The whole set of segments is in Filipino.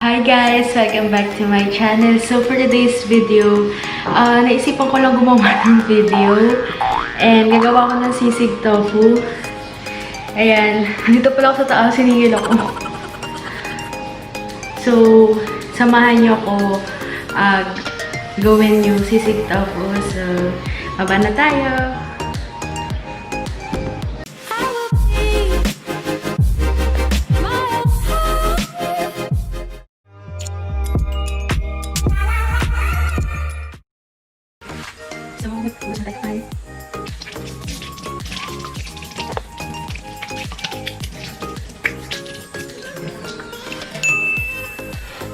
Hi guys! Welcome back to my channel. So for today's video, naisipan ko lang gumawa ng video. And gagawa ko ng sisig tofu. Ayan. Dito pala ako sa taas, siningil ako. So, samahan niyo ako gawin yung sisig tofu. So, baba na tayo!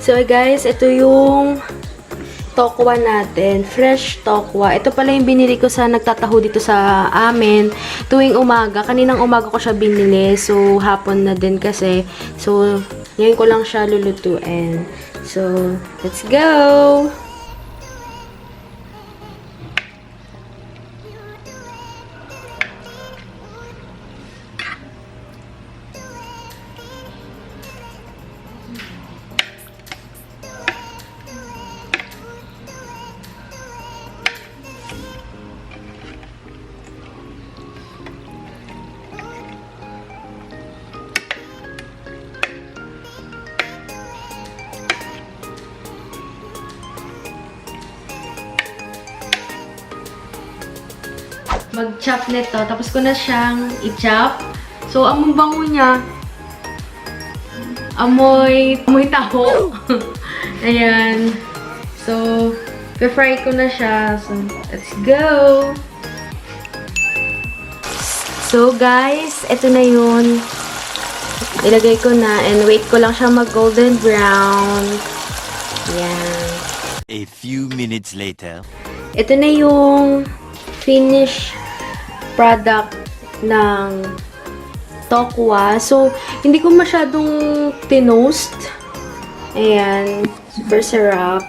So guys, ito yung tokwa natin. Fresh tokwa. Ito pala yung binili ko sa nagtataho dito sa amin tuwing umaga. Kaninang umaga ko siya binili. So, hapon na din kasi. So, ngayon ko lang siya lulutuin. So, let's go! Mag-chop nito. Tapos ko na siyang i-chop. So, among bango niya. Amoy taho. Ayan. So, fry ko na siya. So, let's go! So, guys, ito na yun. Ilagay ko na and wait ko lang siya mag-golden brown. Ayan. A few minutes later. Ito na yung finish product ng tokwa. So, hindi ko masyadong tinost. Ayan. Super sarap.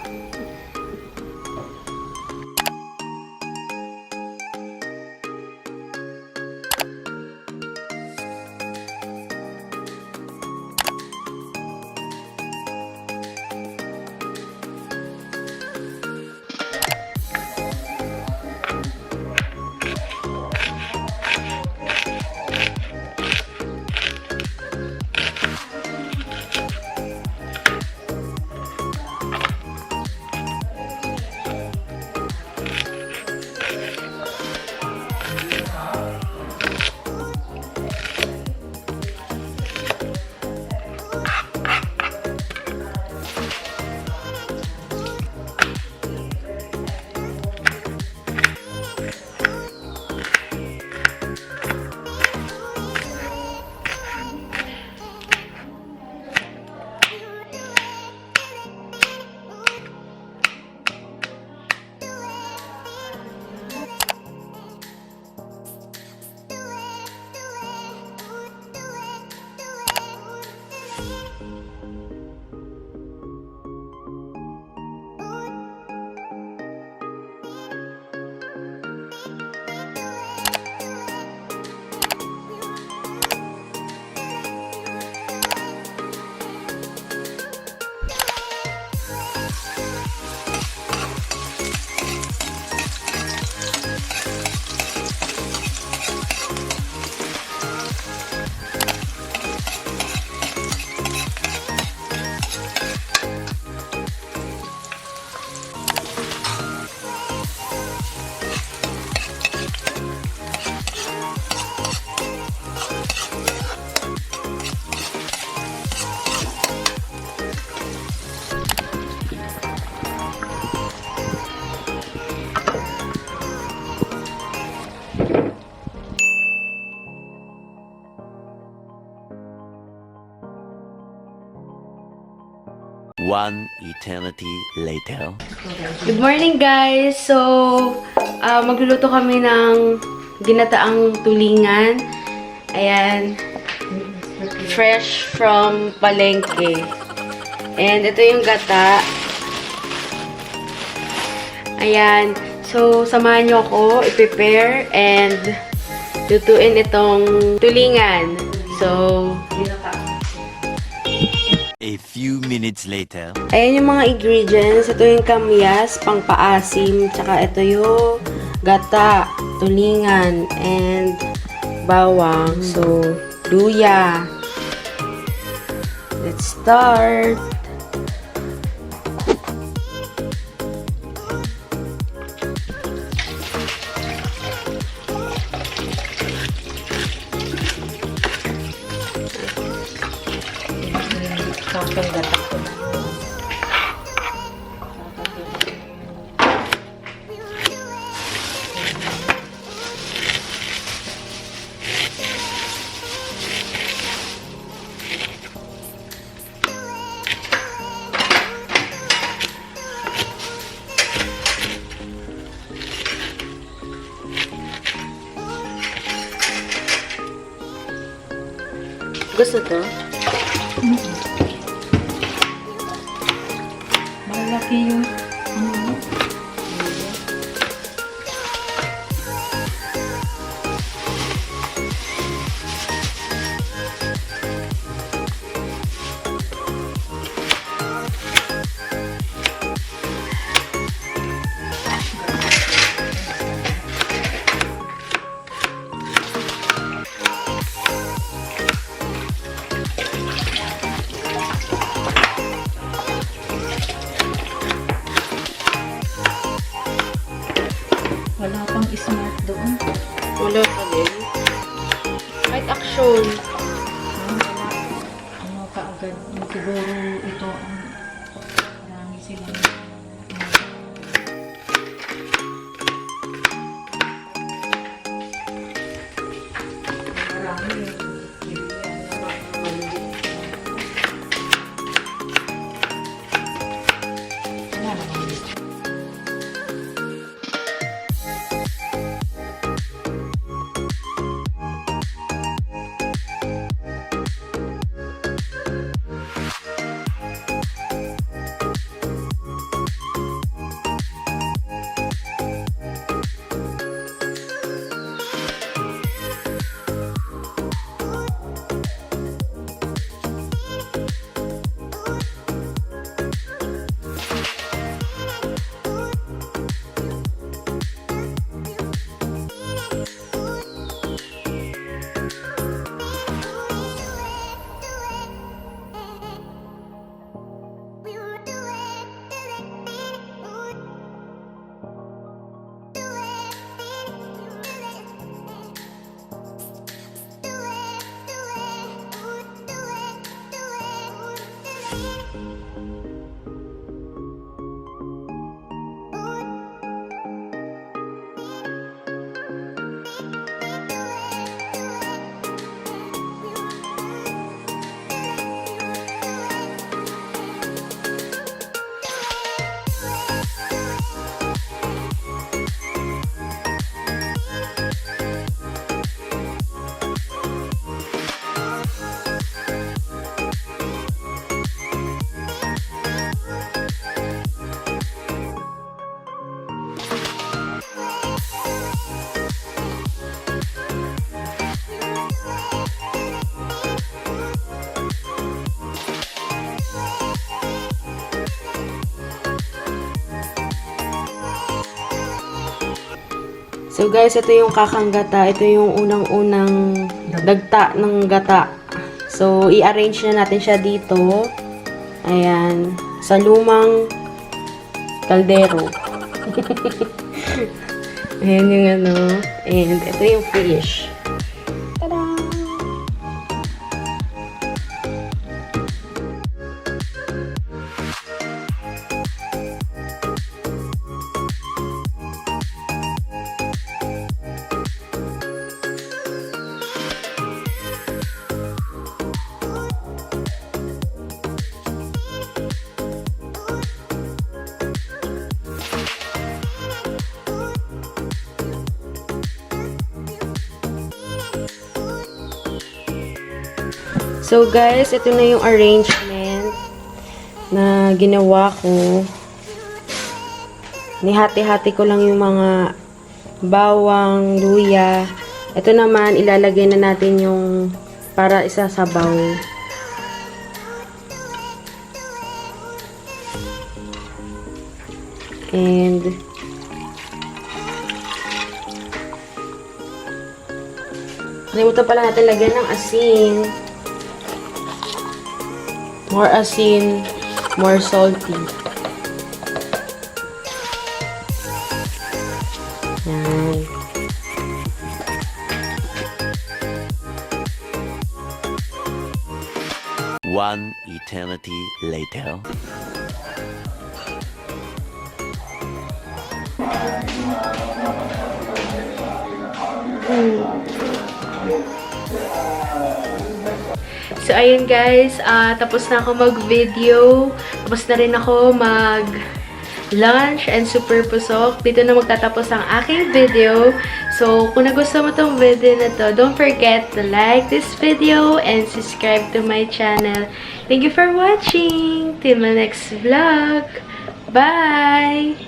One eternity later. Good morning, guys! So, magluluto kami ng ginataang tulingan. Ayan. Fresh from palengke. And ito yung gata. Ayan. So, samahan nyo ako i-prepare and lutuin itong tulingan. So, A few minutes minutes later. Ayan yung mga ingredients. Ito yung kamyas, pangpaasim. Tsaka ito yung gata, tulingan, and bawang. So, luya. Let's start. Gusto to? Malaki yung wala pang smart doon. Wala pa din. Kahit action. Ano ka agad? Siguro ito ang marami silang marami. Wala naman. So guys, ito yung kakang gata. Ito yung unang-unang dagta ng gata. So, i-arrange na natin siya dito. Ayan. Sa lumang kaldero. Ayan yung ano. And ito yung fish. Tada! So guys, ito na yung arrangement na ginawa ko. Nihati-hati ko lang yung mga bawang, luya. Ito naman, ilalagay na natin yung para isasabaw. And kalimutan pala natin lagyan ng asin. More asin, more salty. Yan. One eternity later. So, ayun guys, tapos na ako mag-video. Tapos na rin ako mag-lunch and super pusok. Dito na magtatapos ang aking video. So, kung nagustuhan mo tong video na to, don't forget to like this video and subscribe to my channel. Thank you for watching! Till my next vlog! Bye!